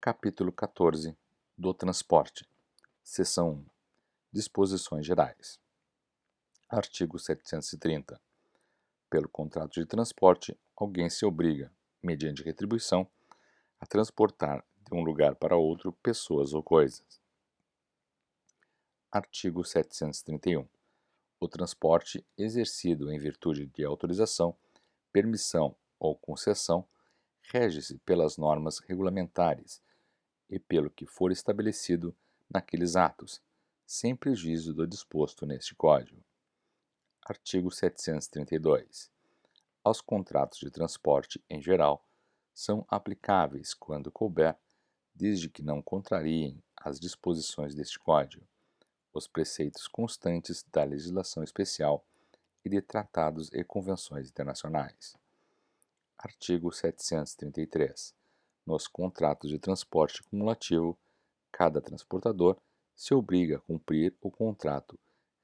Capítulo 14 do Transporte. Seção 1. Disposições gerais. Artigo 730. Pelo contrato de transporte, alguém se obriga, mediante retribuição, a transportar de um lugar para outro pessoas ou coisas. Artigo 731. O transporte exercido em virtude de autorização, permissão ou concessão rege-se pelas normas regulamentares e pelo que for estabelecido naqueles atos, sem prejuízo do disposto neste Código. Artigo 732. Aos contratos de transporte em geral são aplicáveis quando couber, desde que não contrariem as disposições deste Código, os preceitos constantes da legislação especial e de tratados e convenções internacionais. Artigo 733. Nos contratos de transporte cumulativo, cada transportador se obriga a cumprir o contrato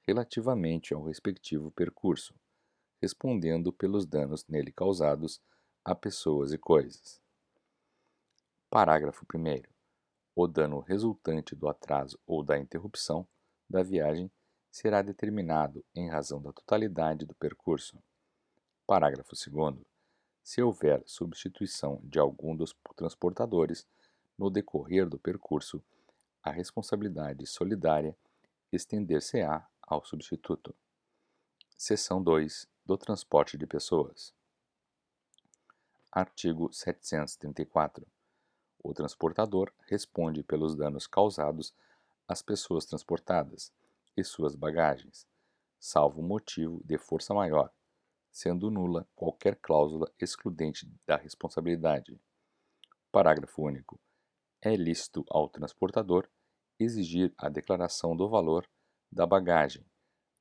relativamente ao respectivo percurso, respondendo pelos danos nele causados a pessoas e coisas. Parágrafo 1º. O dano resultante do atraso ou da interrupção da viagem será determinado em razão da totalidade do percurso. Parágrafo 2º. Se houver substituição de algum dos transportadores no decorrer do percurso, a responsabilidade solidária estender-se-á ao substituto. Seção 2 do Transporte de Pessoas. Artigo 734. O transportador responde pelos danos causados às pessoas transportadas e suas bagagens, salvo motivo de força maior, sendo nula qualquer cláusula excludente da responsabilidade. Parágrafo único. É lícito ao transportador exigir a declaração do valor da bagagem,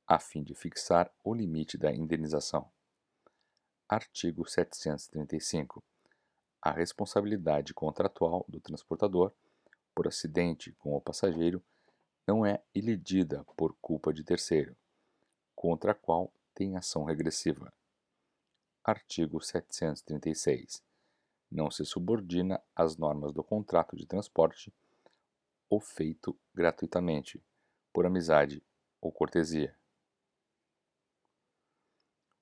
a fim de fixar o limite da indenização. Artigo 735. A responsabilidade contratual do transportador por acidente com o passageiro não é ilidida por culpa de terceiro, contra a qual tem ação regressiva. Artigo 736. Não se subordina às normas do contrato de transporte ou feito gratuitamente, por amizade ou cortesia.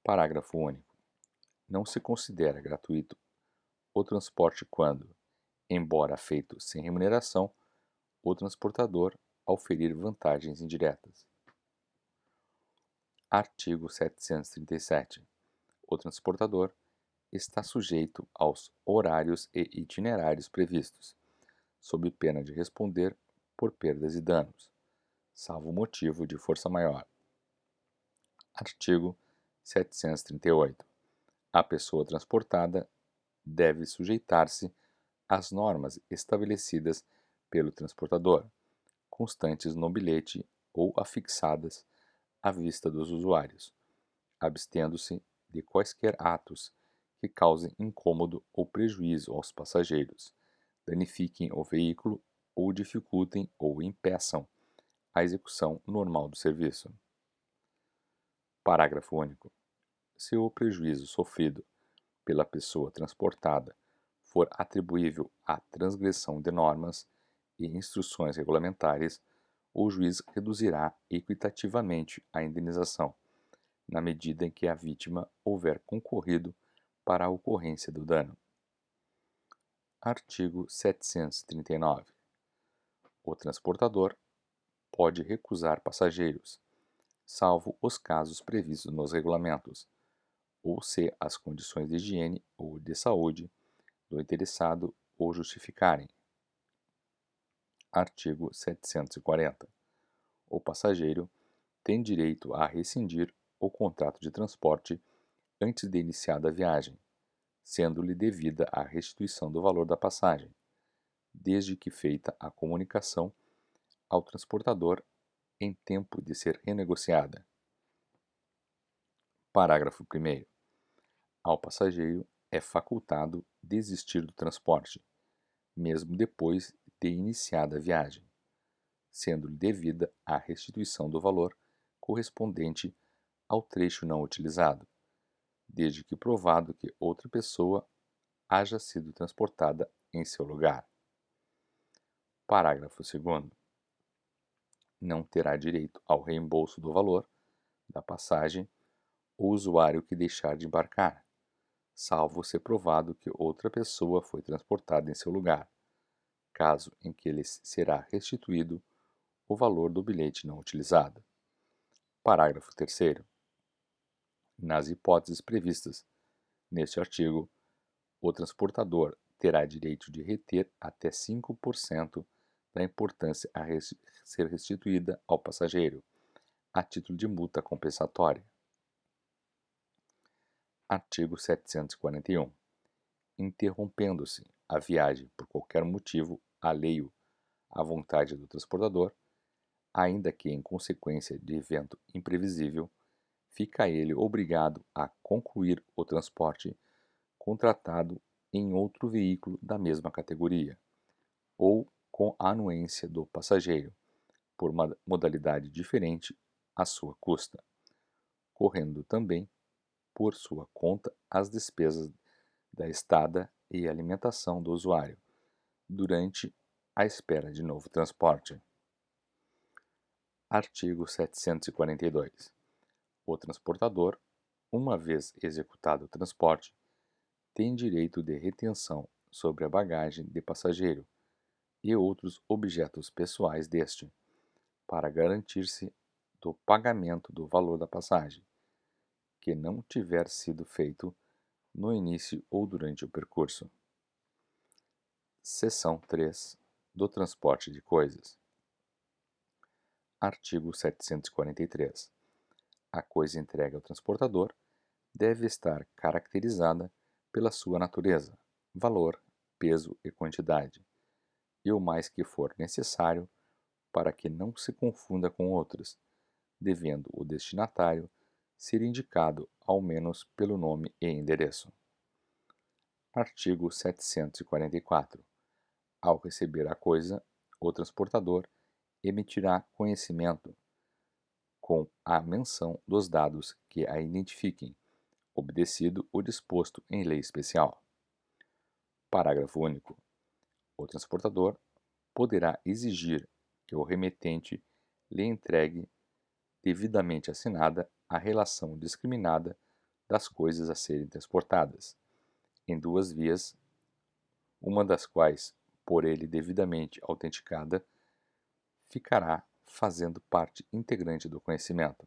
Parágrafo único. Não se considera gratuito o transporte quando, embora feito sem remuneração, o transportador oferir vantagens indiretas. Artigo 737. O transportador está sujeito aos horários e itinerários previstos, sob pena de responder por perdas e danos, salvo motivo de força maior. Artigo 738. A pessoa transportada deve sujeitar-se às normas estabelecidas pelo transportador, constantes no bilhete ou afixadas à vista dos usuários, abstendo-se de quaisquer atos que causem incômodo ou prejuízo aos passageiros, danifiquem o veículo ou dificultem ou impeçam a execução normal do serviço. Parágrafo único. Se o prejuízo sofrido pela pessoa transportada for atribuível à transgressão de normas e instruções regulamentares, o juiz reduzirá equitativamente a indenização, na medida em que a vítima houver concorrido para a ocorrência do dano. Artigo 739. O transportador pode recusar passageiros, salvo os casos previstos nos regulamentos, ou se as condições de higiene ou de saúde do interessado o justificarem. Artigo 740. O passageiro tem direito a rescindir o contrato de transporte antes de iniciada a viagem, sendo-lhe devida a restituição do valor da passagem, desde que feita a comunicação ao transportador em tempo de ser renegociada. Parágrafo 1º. Ao passageiro é facultado desistir do transporte, mesmo depois de iniciada a viagem, sendo-lhe devida a restituição do valor correspondente ao trecho não utilizado, desde que provado que outra pessoa haja sido transportada em seu lugar. Parágrafo 2º. Não terá direito ao reembolso do valor da passagem o usuário que deixar de embarcar, salvo ser provado que outra pessoa foi transportada em seu lugar, caso em que lhe será restituído o valor do bilhete não utilizado. Parágrafo 3º. Nas hipóteses previstas neste artigo, o transportador terá direito de reter até 5% da importância a ser restituída ao passageiro, a título de multa compensatória. Artigo 741. Interrompendo-se a viagem por qualquer motivo alheio à vontade do transportador, ainda que em consequência de evento imprevisível, fica ele obrigado a concluir o transporte contratado em outro veículo da mesma categoria, ou com a anuência do passageiro, por uma modalidade diferente à sua custa, correndo também por sua conta as despesas da estada e alimentação do usuário durante a espera de novo transporte. Artigo 742. O transportador, uma vez executado o transporte, tem direito de retenção sobre a bagagem de passageiro e outros objetos pessoais deste, para garantir-se do pagamento do valor da passagem, que não tiver sido feito no início ou durante o percurso. Seção 3 do transporte de coisas. Artigo 743. A coisa entregue ao transportador deve estar caracterizada pela sua natureza, valor, peso e quantidade, e o mais que for necessário para que não se confunda com outras, devendo o destinatário ser indicado ao menos pelo nome e endereço. Artigo 744. Ao receber a coisa, o transportador emitirá conhecimento com a menção dos dados que a identifiquem, obedecido o disposto em lei especial. Parágrafo único. O transportador poderá exigir que o remetente lhe entregue devidamente assinada a relação discriminada das coisas a serem transportadas, em duas vias, uma das quais, por ele devidamente autenticada, ficará fazendo parte integrante do conhecimento.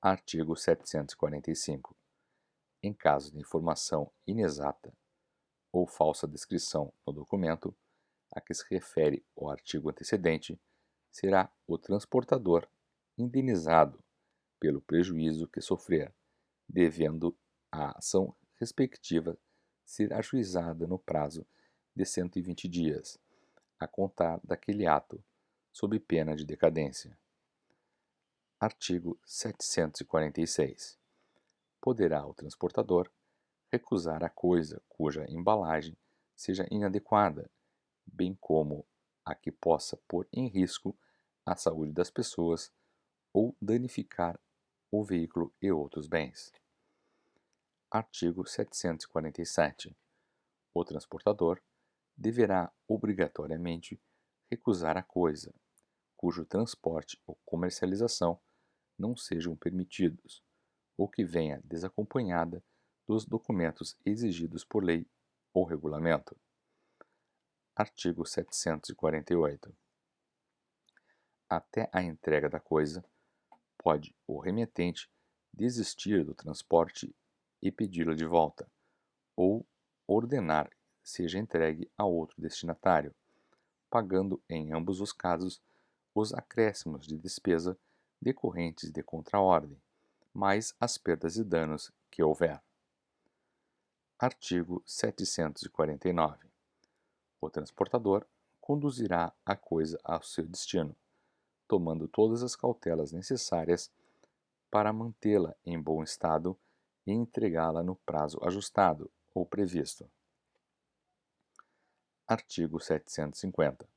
Artigo 745. Em caso de informação inexata ou falsa descrição no documento a que se refere o artigo antecedente, será o transportador indenizado pelo prejuízo que sofrer, devendo a ação respectiva ser ajuizada no prazo de 120 dias, a contar daquele ato, sob pena de decadência. Artigo 746. Poderá o transportador recusar a coisa cuja embalagem seja inadequada, bem como a que possa pôr em risco a saúde das pessoas ou danificar o veículo e outros bens. Artigo 747. O transportador deverá obrigatoriamente recusar a coisa cujo transporte ou comercialização não sejam permitidos ou que venha desacompanhada dos documentos exigidos por lei ou regulamento. Artigo 748. Até a entrega da coisa, pode o remetente desistir do transporte e pedi-la de volta, ou ordenar seja entregue a outro destinatário, pagando em ambos os casos os acréscimos de despesa decorrentes de contraordem, mais as perdas e danos que houver. Artigo 749. O transportador conduzirá a coisa ao seu destino, tomando todas as cautelas necessárias para mantê-la em bom estado e entregá-la no prazo ajustado ou previsto. Artigo 750.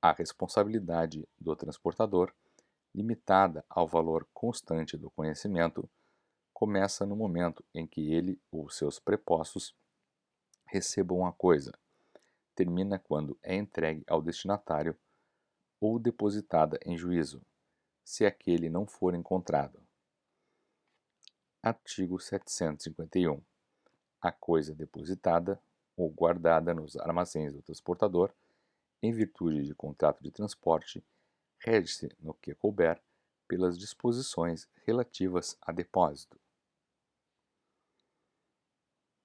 A responsabilidade do transportador, limitada ao valor constante do conhecimento, começa no momento em que ele ou seus prepostos recebam a coisa, termina quando é entregue ao destinatário ou depositada em juízo, se aquele não for encontrado. Artigo 751. A coisa depositada ou guardada nos armazéns do transportador, em virtude de contrato de transporte, rege-se, no que couber, pelas disposições relativas a depósito.